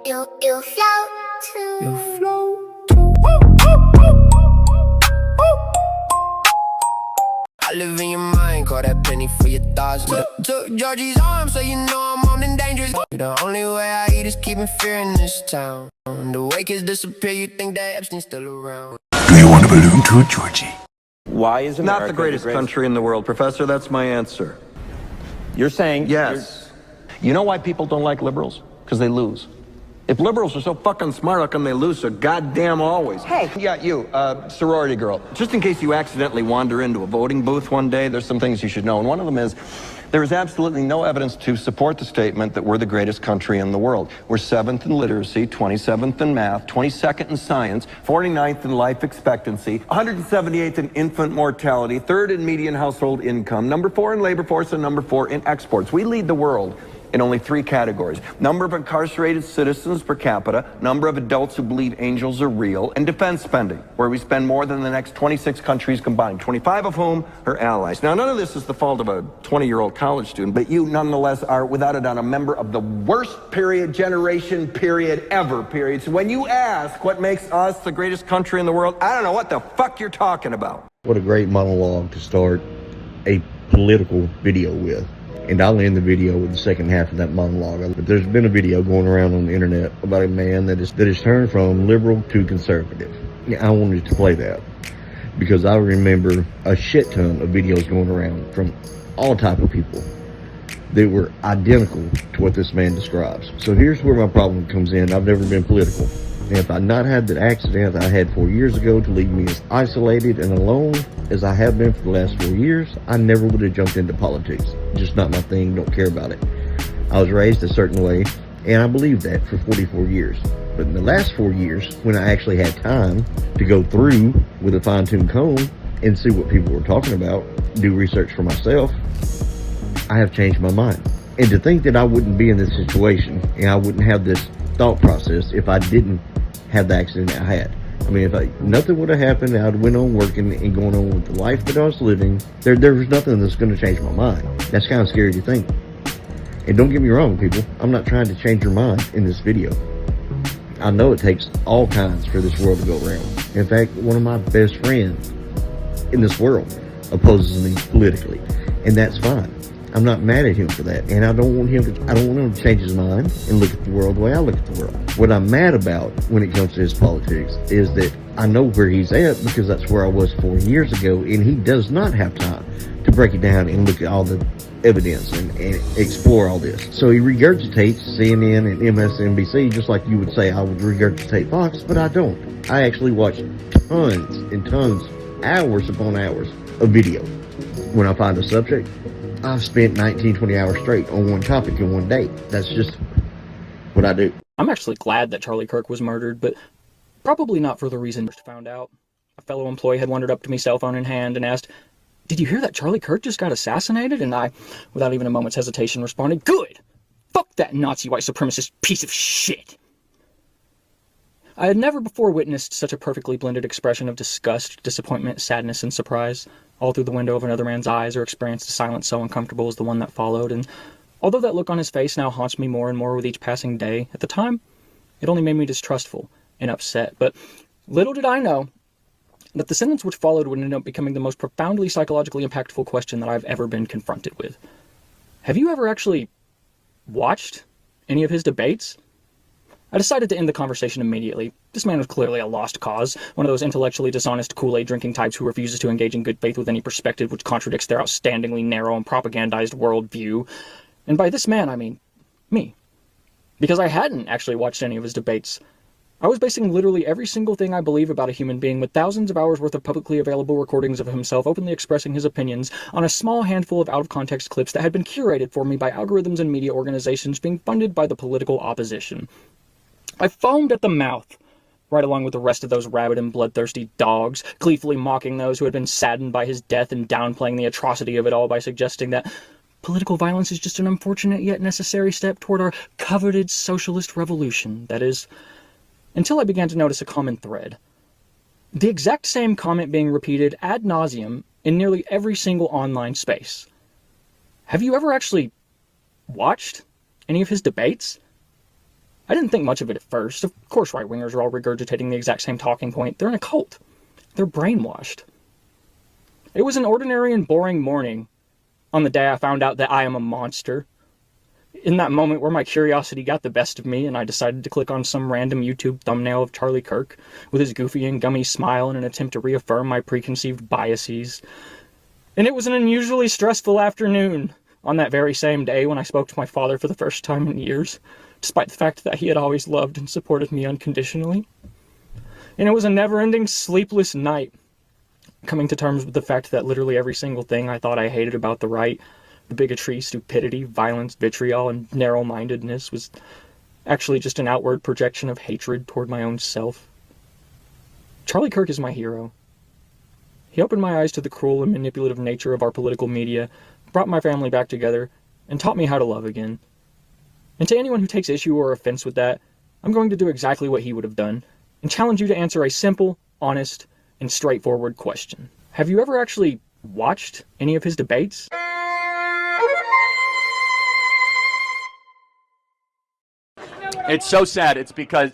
You float too. You float. I live in your mind, call that penny for your thoughts. Took Georgie's arm, so you know I'm on and dangerous. The only way I eat is keeping fear in this town. The way kids disappear, you think that Epstein's still around. Do you want a balloon too, Georgie? Why is America not the greatest country in the world, Professor? That's my answer. You're saying Yes. You know why people don't like liberals? Because they lose. If liberals are so fucking smart, how come they lose so goddamn always? Hey. Yeah, you, sorority girl. Just in case you accidentally wander into a voting booth one day, there's some things you should know. And one of them is, there is absolutely no evidence to support the statement that we're the greatest country in the world. We're 7th in literacy, 27th in math, 22nd in science, 49th in life expectancy, 178th in infant mortality, 3rd in median household income, number 4 in labor force, and number 4 in exports. We lead the world in only 3 categories: number of incarcerated citizens per capita, number of adults who believe angels are real, and defense spending, where we spend more than the next 26 countries combined, 25 of whom are allies. Now, none of this is the fault of a 20-year-old college student, but you nonetheless are, without a doubt, a member of the worst generation ever. So when you ask what makes us the greatest country in the world, I don't know what the fuck you're talking about. What a great monologue to start a political video with. And I'll end the video with the second half of that monologue. But there's been a video going around on the internet about a man that is turned from liberal to conservative. I wanted to play that because I remember a shit ton of videos going around from all type of people that were identical to what this man describes. So here's where my problem comes in. I've never been political. And if I'd not had that accident I had 4 years ago to leave me as isolated and alone as I have been for the last 4 years, I never would have jumped into politics. Just not my thing, don't care about it. I was raised a certain way, and I believed that for 44 years. But in the last 4 years, when I actually had time to go through with a fine-tooth comb and see what people were talking about, do research for myself, I have changed my mind. And to think that I wouldn't be in this situation and I wouldn't have this thought process if I didn't have the accident I had. I mean, nothing would have happened, I'd went on working and going on with the life that I was living. There was nothing that's going to change my mind. That's kind of scary to think. And don't get me wrong, people, I'm not trying to change your mind in this video. I know it takes all kinds for this world to go around. In fact, one of my best friends in this world opposes me politically, and that's fine. I'm not mad at him for that, and I don't want him to change his mind and look at the world the way I look at the world. What I'm mad about when it comes to his politics is that I know where he's at because that's where I was 4 years ago, and he does not have time to break it down and look at all the evidence and explore all this. So he regurgitates CNN and MSNBC just like you would say I would regurgitate Fox, but I don't. I actually watch tons and tons, hours upon hours of video. When I find a subject, I've spent 19, 20 hours straight on one topic in one day. That's just what I do. I'm actually glad that Charlie Kirk was murdered, but probably not for the reason I found out. A fellow employee had wandered up to me, cell phone in hand, and asked, "Did you hear that Charlie Kirk just got assassinated?" And I, without even a moment's hesitation, responded, "Good! Fuck that Nazi white supremacist piece of shit!" I had never before witnessed such a perfectly blended expression of disgust, disappointment, sadness, and surprise, all through the window of another man's eyes, or experienced a silence so uncomfortable as the one that followed. And although that look on his face now haunts me more and more with each passing day, at the time, it only made me distrustful and upset. But little did I know that the sentence which followed would end up becoming the most profoundly psychologically impactful question that I've ever been confronted with. Have you ever actually watched any of his debates? I decided to end the conversation immediately. This man was clearly a lost cause, one of those intellectually dishonest Kool-Aid drinking types who refuses to engage in good faith with any perspective which contradicts their outstandingly narrow and propagandized worldview. And by this man, I mean me. Because I hadn't actually watched any of his debates. I was basing literally every single thing I believe about a human being with thousands of hours worth of publicly available recordings of himself openly expressing his opinions on a small handful of out-of-context clips that had been curated for me by algorithms and media organizations being funded by the political opposition. I foamed at the mouth, right along with the rest of those rabid and bloodthirsty dogs, gleefully mocking those who had been saddened by his death and downplaying the atrocity of it all by suggesting that political violence is just an unfortunate yet necessary step toward our coveted socialist revolution. That is, until I began to notice a common thread. The exact same comment being repeated ad nauseum in nearly every single online space. Have you ever actually watched any of his debates? I didn't think much of it at first. Of course right-wingers are all regurgitating the exact same talking point. They're in a cult. They're brainwashed. It was an ordinary and boring morning on the day I found out that I am a monster. In that moment where my curiosity got the best of me and I decided to click on some random YouTube thumbnail of Charlie Kirk with his goofy and gummy smile in an attempt to reaffirm my preconceived biases. And it was an unusually stressful afternoon on that very same day when I spoke to my father for the first time in years, despite the fact that he had always loved and supported me unconditionally. And it was a never-ending sleepless night, coming to terms with the fact that literally every single thing I thought I hated about the right, the bigotry, stupidity, violence, vitriol, and narrow-mindedness, was actually just an outward projection of hatred toward my own self. Charlie Kirk is my hero. He opened my eyes to the cruel and manipulative nature of our political media, brought my family back together, and taught me how to love again. And to anyone who takes issue or offense with that, I'm going to do exactly what he would have done, and challenge you to answer a simple, honest, and straightforward question. Have you ever actually watched any of his debates? It's so sad. It's because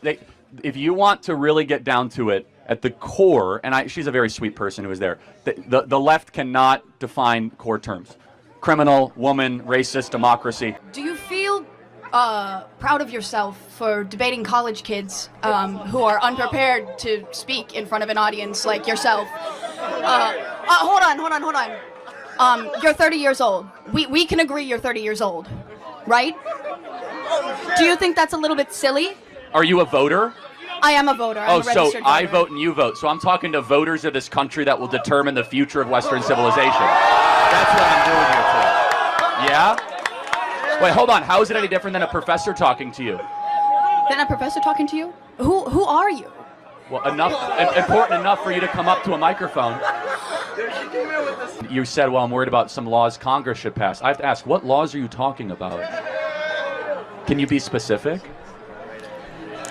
if you want to really get down to it, at the core, and she's a very sweet person who was there, the left cannot define core terms. Criminal, woman, racist, democracy. Do you feel proud of yourself for debating college kids who are unprepared to speak in front of an audience like yourself? Hold on. You're 30 years old. We can agree you're 30 years old, right? Do you think that's a little bit silly? Are you a voter? I am a voter. I'm a registered voter. I vote and you vote. So I'm talking to voters of this country that will determine the future of Western civilization. That's what I'm doing here today. Yeah? Wait, hold on. How is it any different than a professor talking to you? Than a professor talking to you? Who are you? Well, important enough for you to come up to a microphone. You said, well, I'm worried about some laws Congress should pass. I have to ask, what laws are you talking about? Can you be specific?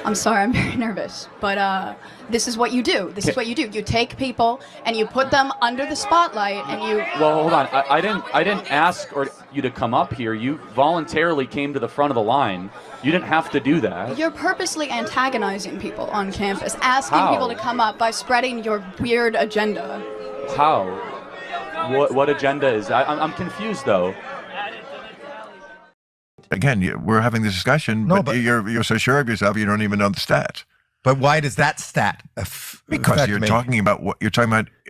I'm sorry, I'm very nervous, but this is what you do. This is what you do. You take people and you put them under the spotlight, and you. Well, hold on. I didn't ask you to come up here. You voluntarily came to the front of the line. You didn't have to do that. You're purposely antagonizing people on campus, asking people to come up by spreading your weird agenda. How? What agenda is that? I'm confused though. Again, we're having this discussion, but you're so sure of yourself you don't even know the stats. But why does that stat because you're talking about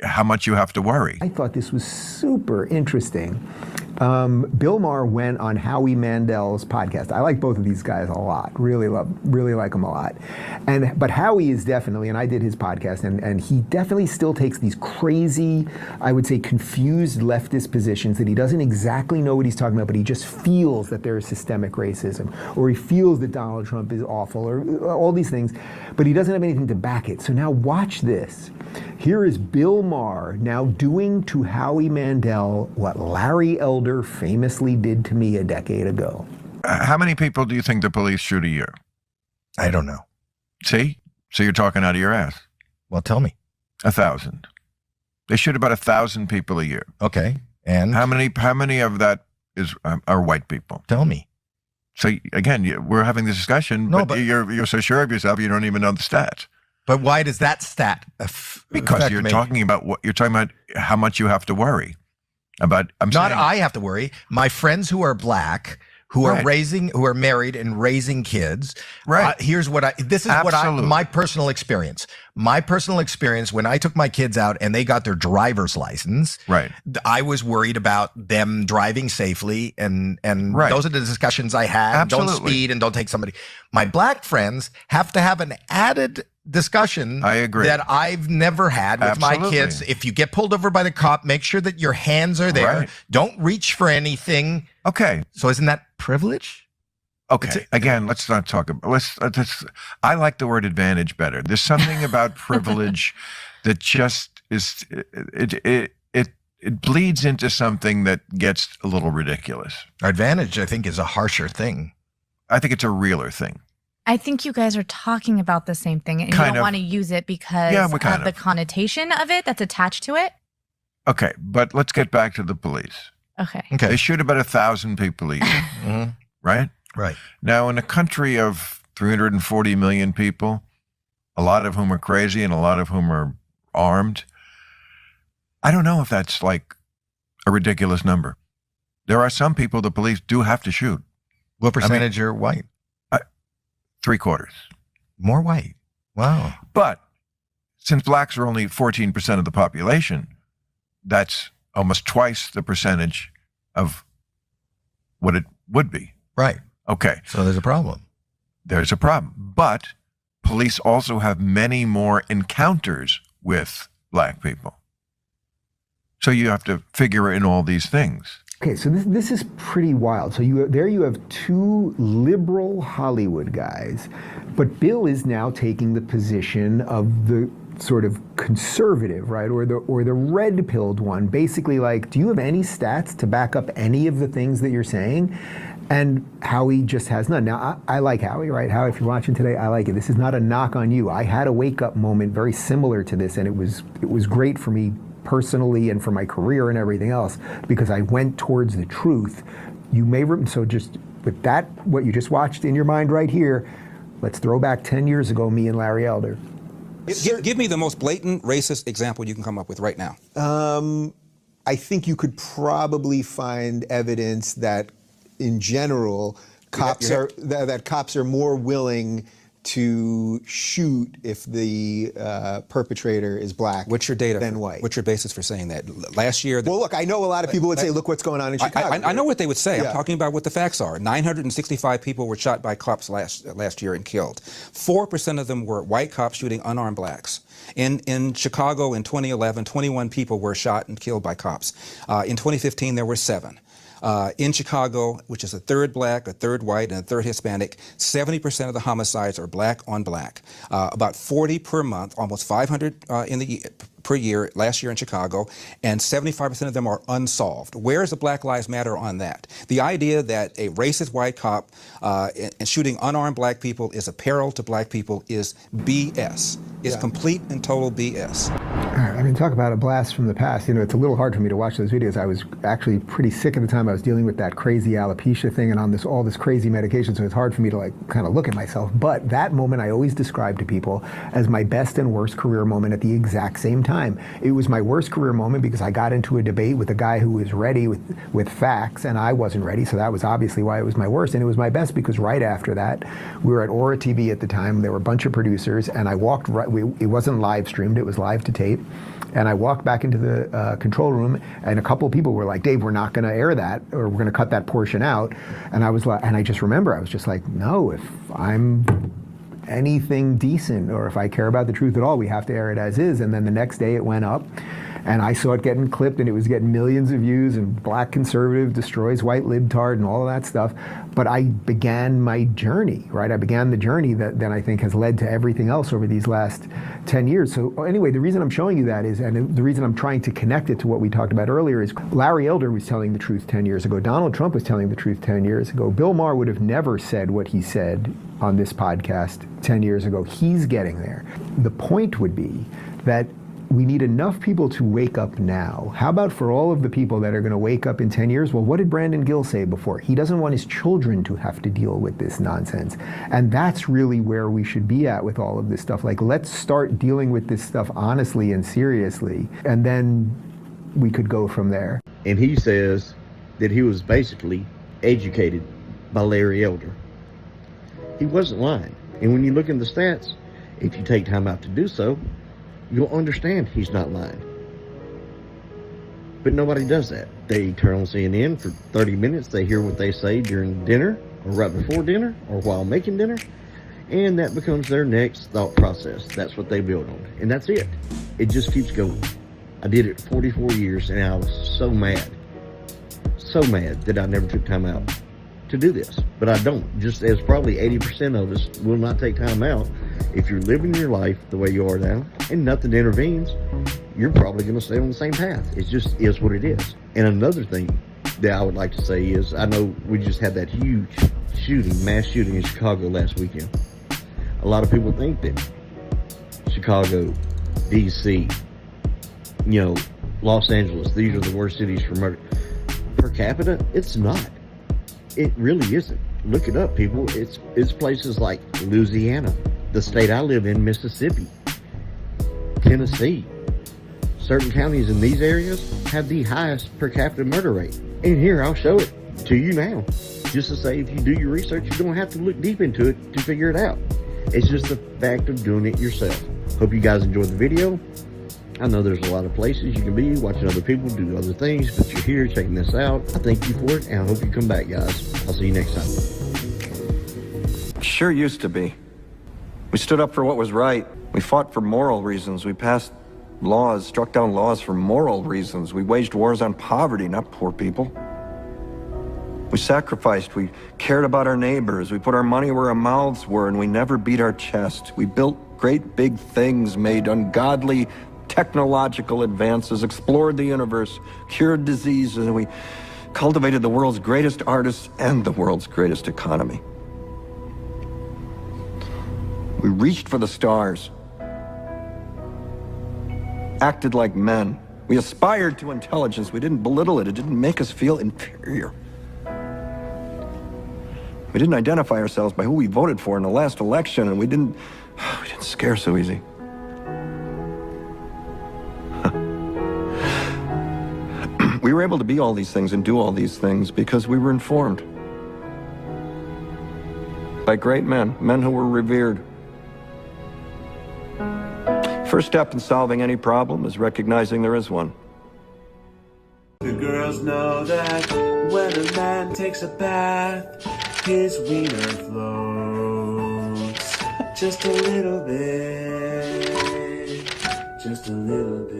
how much you have to worry. I thought this was super interesting. Bill Maher went on Howie Mandel's podcast. I like both of these guys a lot. Really like them a lot. But Howie is definitely, and I did his podcast, and he definitely still takes these crazy, I would say, confused leftist positions that he doesn't exactly know what he's talking about, but he just feels that there is systemic racism, or he feels that Donald Trump is awful, or all these things, but he doesn't have anything to back it. So now watch this. Here is Bill Maher now doing to Howie Mandel what Larry Elder famously did to me a decade ago. How many people do you think the police shoot a year? I don't know. See? So you're talking out of your ass. Well, tell me. 1,000. They shoot about 1,000 people a year. Okay. And how many of that are white people? Tell me. So again, we're having this discussion, but you're so sure of yourself you don't even know the stats. But why does that stat because you're talking about how much you have to worry about. I have to worry. My friends who are black, who are married and raising kids. Right. Here's what my personal experience. My personal experience when I took my kids out and they got their driver's license. Right. I was worried about them driving safely, and those are the discussions I had. Absolutely. Don't speed and don't take somebody. My black friends have to have an added discussion. I agree. That I've never had with my kids. If you get pulled over by the cop, make sure that your hands are there. Right. Don't reach for anything. Okay. So isn't that privilege? Okay. Again, let's not talk about. I like the word advantage better. There's something about privilege that just is. It bleeds into something that gets a little ridiculous. Advantage, I think, is a harsher thing. I think it's a realer thing. I think you guys are talking about the same thing, and you don't want to use it because of the connotation of it that's attached to it. Okay, but let's get back to the police. Okay. They shoot about 1,000 people a year, right? Right. Now, in a country of 340 million people, a lot of whom are crazy and a lot of whom are armed. I don't know if that's like a ridiculous number. There are some people the police do have to shoot. What percentage are white? 3/4. More white. Wow. But since blacks are only 14% of the population, that's almost twice the percentage of what it would be. Right. Okay. So there's a problem. There's a problem. But police also have many more encounters with black people. So you have to figure in all these things. Okay, so this is pretty wild. So you have two liberal Hollywood guys, but Bill is now taking the position of the sort of conservative, right, or the red-pilled one. Basically, like, do you have any stats to back up any of the things that you're saying? And Howie just has none. Now, I like Howie, right? Howie, if you're watching today, I like it. This is not a knock on you. I had a wake-up moment very similar to this, and it was great for me personally and for my career and everything else, because I went towards the truth. So just with that, what you just watched in your mind right here, let's throw back 10 years ago, me and Larry Elder. Give me the most blatant racist example you can come up with right now. I think you could probably find evidence that, in general, cops are more willing to shoot if the perpetrator is black. What's your data than white? What's your basis for saying that? Last year... Well, look, I know a lot of people would say, look what's going on in Chicago. I know what they would say. Yeah. I'm talking about what the facts are. 965 people were shot by cops last year and killed. 4% of them were white cops shooting unarmed blacks. In Chicago in 2011, 21 people were shot and killed by cops. In 2015, there were 7. In Chicago, which is a third black, a third white, and a third Hispanic, 70% of the homicides are black on black. About 40 per month, almost 500 per year last year in Chicago, and 75% of them are unsolved. Where is the Black Lives Matter on that? The idea that a racist white cop and shooting unarmed black people is a peril to black people is BS. It's complete and total BS. I mean, talk about a blast from the past. You know, it's a little hard for me to watch those videos. I was actually pretty sick at the time. I was dealing with that crazy alopecia thing and on all this crazy medication, so it's hard for me to like kind of look at myself. But that moment I always describe to people as my best and worst career moment at the exact same time. It was my worst career moment because I got into a debate with a guy who was ready with facts, and I wasn't ready, so that was obviously why it was my worst. And it was my best because right after that, we were at Aura TV at the time. There were a bunch of producers, and I walked right. It wasn't live streamed; it was live to tape. And I walked back into the control room, and a couple of people were like, "Dave, we're not going to air that, or we're going to cut that portion out." And I was like, and I just remember, I was just like, "No, if I'm anything decent, or if I care about the truth at all, we have to air it as is." And then the next day, it went up, and I saw it getting clipped, and it was getting millions of views, and black conservative destroys white libtard and all of that stuff. But I began my journey, right? I began the journey that then I think has led to everything else over these last 10 years. So anyway, the reason I'm showing you that is, and the reason I'm trying to connect it to what we talked about earlier, is Larry Elder was telling the truth 10 years ago. Donald Trump was telling the truth 10 years ago. Bill Maher would have never said what he said on this podcast 10 years ago. He's getting there. The point would be that we need enough people to wake up now. How about for all of the people that are going to wake up in 10 years? Well, what did Brandon Gill say before? He doesn't want his children to have to deal with this nonsense. And that's really where we should be at with all of this stuff. Like, let's start dealing with this stuff honestly and seriously, and then we could go from there. And he says that he was basically educated by Larry Elder. He wasn't lying. And when you look in the stats, if you take time out to do so, you'll understand he's not lying. But nobody does that. They turn on CNN for 30 minutes, they hear what they say during dinner, or right before dinner, or while making dinner, and that becomes their next thought process. That's what they build on. And that's it. It just keeps going. I did it 44 years, and I was so mad that I never took time out to do this. But I don't, just as probably 80% of us will not take time out. If you're living your life the way you are now and nothing intervenes, you're probably going to stay on the same path. It just is what it is. And another thing that I would like to say is, I know we just had that huge mass shooting in Chicago last weekend. A lot of people think that Chicago, DC, Los Angeles, these are the worst cities for murder. Per capita, it's not. It really isn't. Look it up, people. It's places like Louisiana, the state I live in, Mississippi, Tennessee. Certain counties in these areas have the highest per capita murder rate. And here, I'll show it to you now. Just to say, if you do your research, you don't have to look deep into it to figure it out. It's just the fact of doing it yourself. Hope you guys enjoyed the video. I know there's a lot of places you can be watching other people do other things, but you're here checking this out. I thank you for it, and I hope you come back, guys. I'll see you next time. Sure used to be. We stood up for what was right. We fought for moral reasons. We passed laws, struck down laws for moral reasons. We waged wars on poverty, not poor people. We sacrificed. We cared about our neighbors. We put our money where our mouths were, and we never beat our chest. We built great big things, made ungodly technological advances, explored the universe, cured diseases, and we cultivated the world's greatest artists and the world's greatest economy. We reached for the stars, acted like men. We aspired to intelligence. We didn't belittle it. It didn't make us feel inferior. We didn't identify ourselves by who we voted for in the last election, and we didn't scare so easy. We were able to be all these things and do all these things because we were informed by great men, men who were revered. First step in solving any problem is recognizing there is one. The girls know that when a man takes a bath, his wiener floats just a little bit, just a little bit.